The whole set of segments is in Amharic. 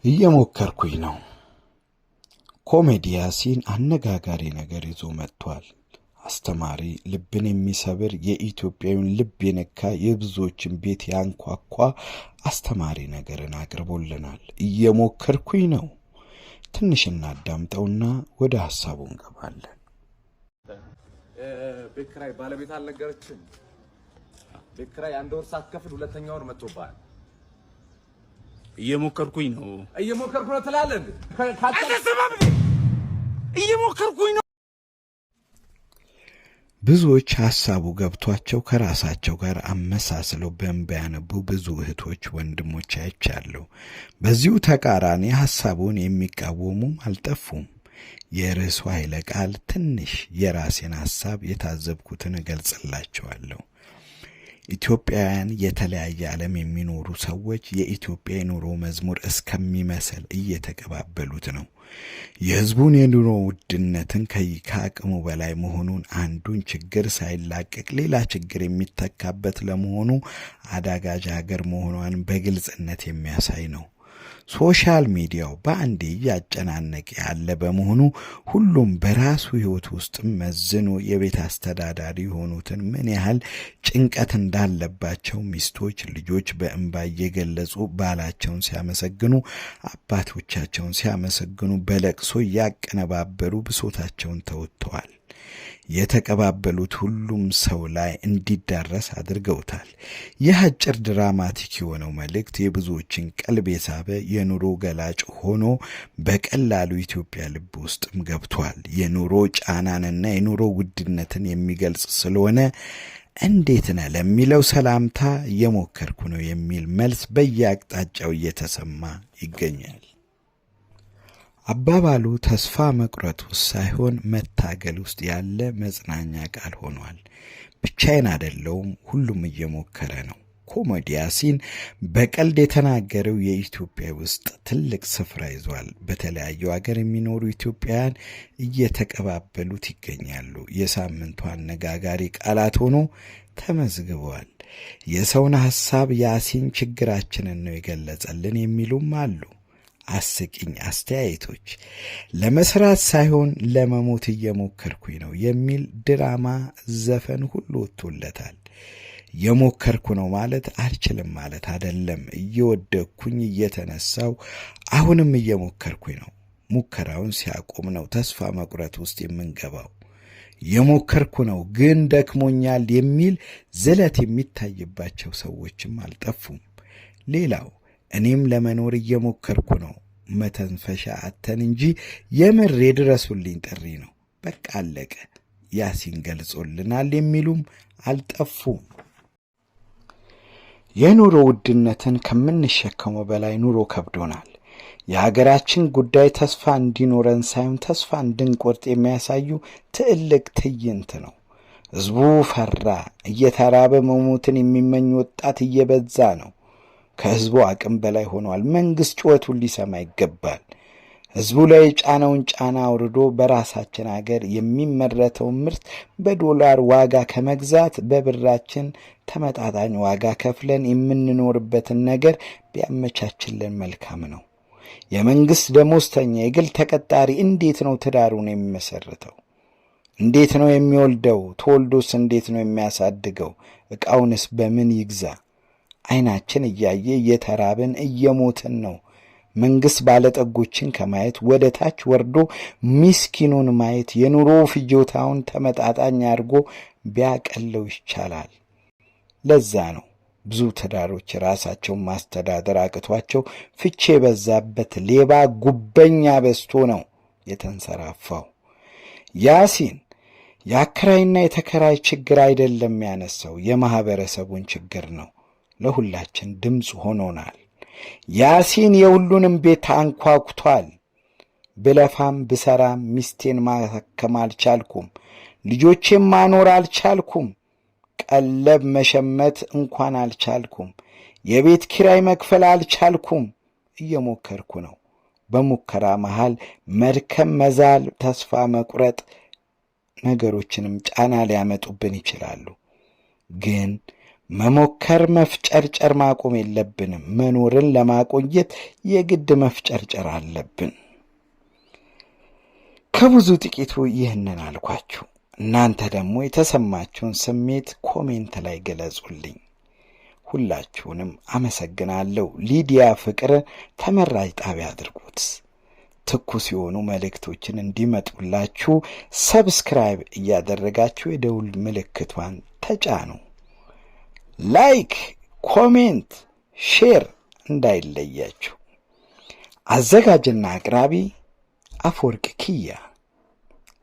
እየሞከርኩኝ ነው። ኮሜዲ ያሲን አነጋጋሪ ነገር ይዞ መጥቷል። አስተማሪ፣ ልብን የሚሰብር የኢትዮጵያዊን ልብ የነካ የብዙዎችን ቤት ያንኳኳ አስተማሪ ነገርን አቅርቦልናል። እየሞከርኩኝ ነው። ትንሽ እናዳምጠውና ወደ ሐሳቡ እንገባለን። ቤት ኪራይ ባለቤት አልነገረችም። ቤት ኪራይ አንድ ወር ሳትከፍል ሁለተኛ ወር መጥቶብሃል። እየሞከርኩኝ ነው ትላለህ። እየሞከርኩኝ ነው። ብዙዎች ሐሳቡ ገብቷቸው ከራሳቸው ጋር አመሳስለው በእንባ ያነቡ ብዙ እህቶች ወንድሞች አይቻለሁ። በዚሁ ተቃራኒ ሐሳቡን የሚቃወሙም አልጠፉም። የርዕሱ ኃይለ ቃል ትንሽ የራሴን ሐሳብ የታዘብኩትን እገልጽላቸዋለሁ። ኢትዮጵያውያን የተለያየ ዓለም የሚኖሩ ሰዎች የኢትዮጵያ የኑሮ መዝሙር እስከሚመስል እየተቀባበሉት ነው። የሕዝቡን የኑሮ ውድነትን ከአቅሙ በላይ መሆኑን አንዱን ችግር ሳይላቀቅ ሌላ ችግር የሚተካበት ለመሆኑ አዳጋጅ ሀገር መሆኗን በግልጽነት የሚያሳይ ነው። ሶሻል ሚዲያው በአንዴ እያጨናነቀ ያለ በመሆኑ ሁሉም በራሱ ሕይወት ውስጥ መዝኖ የቤት አስተዳዳሪ የሆኑትን ምን ያህል ጭንቀት እንዳለባቸው ሚስቶች፣ ልጆች በእንባ እየገለጹ ባላቸውን ሲያመሰግኑ፣ አባቶቻቸውን ሲያመሰግኑ በለቅሶ እያቀነባበሩ ብሶታቸውን ተወጥተዋል። የተቀባበሉት ሁሉም ሰው ላይ እንዲዳረስ አድርገውታል። ይህ አጭር ድራማቲክ የሆነው መልእክት የብዙዎችን ቀልብ የሳበ የኑሮ ገላጭ ሆኖ በቀላሉ ኢትዮጵያ ልብ ውስጥም ገብቷል። የኑሮ ጫናንና የኑሮ ውድነትን የሚገልጽ ስለሆነ እንዴት ነህ ለሚለው ሰላምታ እየሞከርኩ ነው የሚል መልስ በየአቅጣጫው እየተሰማ ይገኛል። አባባሉ ተስፋ መቁረጥ ውስጥ ሳይሆን መታገል ውስጥ ያለ መጽናኛ ቃል ሆኗል። ብቻዬን አይደለሁም፣ ሁሉም እየሞከረ ነው። ኮሜዲ ያሲን በቀልድ የተናገረው የኢትዮጵያ ውስጥ ትልቅ ስፍራ ይዟል። በተለያዩ ሀገር የሚኖሩ ኢትዮጵያውያን እየተቀባበሉት ይገኛሉ። የሳምንቱ አነጋጋሪ ቃላት ሆኖ ተመዝግበዋል። የሰውን ሐሳብ ያሲን ችግራችንን ነው የገለጸልን የሚሉም አሉ። አስቂኝ አስተያየቶች። ለመስራት ሳይሆን ለመሞት እየሞከርኩኝ ነው የሚል ድራማ ዘፈን ሁሉ ወጥቶለታል። የሞከርኩ ነው ማለት አልችልም ማለት አይደለም። እየወደቅኩኝ እየተነሳው አሁንም እየሞከርኩኝ ነው። ሙከራውን ሲያቆም ነው ተስፋ መቁረጥ ውስጥ የምንገባው። የሞከርኩ ነው ግን ደክሞኛል የሚል ዝለት የሚታይባቸው ሰዎችም አልጠፉም። ሌላው እኔም ለመኖር እየሞከርኩ ነው፣ መተንፈሻ አተን እንጂ የምር የድረሱልኝ ጥሪ ነው፣ በቃ አለቀ፣ ያሲን ገልጾልናል የሚሉም አልጠፉም። የኑሮ ውድነትን ከምንሸከመው በላይ ኑሮ ከብዶናል። የሀገራችን ጉዳይ ተስፋ እንዲኖረን ሳይሆን ተስፋ እንድንቆርጥ የሚያሳዩ ትልቅ ትዕይንት ነው። ሕዝቡ ፈራ። እየተራበ መሞትን የሚመኝ ወጣት እየበዛ ነው። ከሕዝቡ አቅም በላይ ሆኗል። መንግሥት ጩኸቱን ሊሰማ ይገባል። ሕዝቡ ላይ የጫነውን ጫና አውርዶ በራሳችን አገር የሚመረተውን ምርት በዶላር ዋጋ ከመግዛት በብራችን ተመጣጣኝ ዋጋ ከፍለን የምንኖርበትን ነገር ቢያመቻችልን መልካም ነው። የመንግሥት ደሞዝተኛ የግል ተቀጣሪ እንዴት ነው ትዳሩን የሚመሰርተው? እንዴት ነው የሚወልደው? ተወልዶስ እንዴት ነው የሚያሳድገው? ዕቃውንስ በምን ይግዛ? ዓይናችን እያየ እየተራብን እየሞትን ነው። መንግሥት ባለጠጎችን ከማየት ወደ ታች ወርዶ ምስኪኑን ማየት የኑሮ ፍጆታውን ተመጣጣኝ አድርጎ ቢያቀለው ይቻላል። ለዛ ነው ብዙ ትዳሮች ራሳቸውን ማስተዳደር አቅቷቸው ፍቼ የበዛበት ሌባ ጉበኛ በዝቶ ነው የተንሰራፋው። ያሲን የአከራይና የተከራይ ችግር አይደለም ያነሳው፣ የማህበረሰቡን ችግር ነው። ለሁላችን ድምፅ ሆኖናል። ያሲን የሁሉንም ቤት አንኳኩቷል። ብለፋም ብሰራም ሚስቴን ማከም አልቻልኩም፣ ልጆቼን ማኖር አልቻልኩም፣ ቀለብ መሸመት እንኳን አልቻልኩም፣ የቤት ኪራይ መክፈል አልቻልኩም። እየሞከርኩ ነው። በሙከራ መሃል መድከም፣ መዛል፣ ተስፋ መቁረጥ ነገሮችንም ጫና ሊያመጡብን ይችላሉ። ግን መሞከር፣ መፍጨርጨር ማቆም የለብንም። መኖርን ለማቆየት የግድ መፍጨርጨር አለብን። ከብዙ ጥቂቱ ይህንን አልኳችሁ። እናንተ ደግሞ የተሰማችሁን ስሜት ኮሜንት ላይ ገለጹልኝ። ሁላችሁንም አመሰግናለሁ። ሊዲያ ፍቅር ተመራጭ ጣቢያ አድርጉት። ትኩስ የሆኑ መልእክቶችን እንዲመጡላችሁ ሰብስክራይብ እያደረጋችሁ የደውል ምልክቷን ተጫኑ። ላይክ፣ ኮሜንት፣ ሼር እንዳይለያችሁ። አዘጋጅና አቅራቢ አፈወርቅ ኪያ።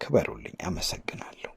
ክበሩልኝ። አመሰግናለሁ።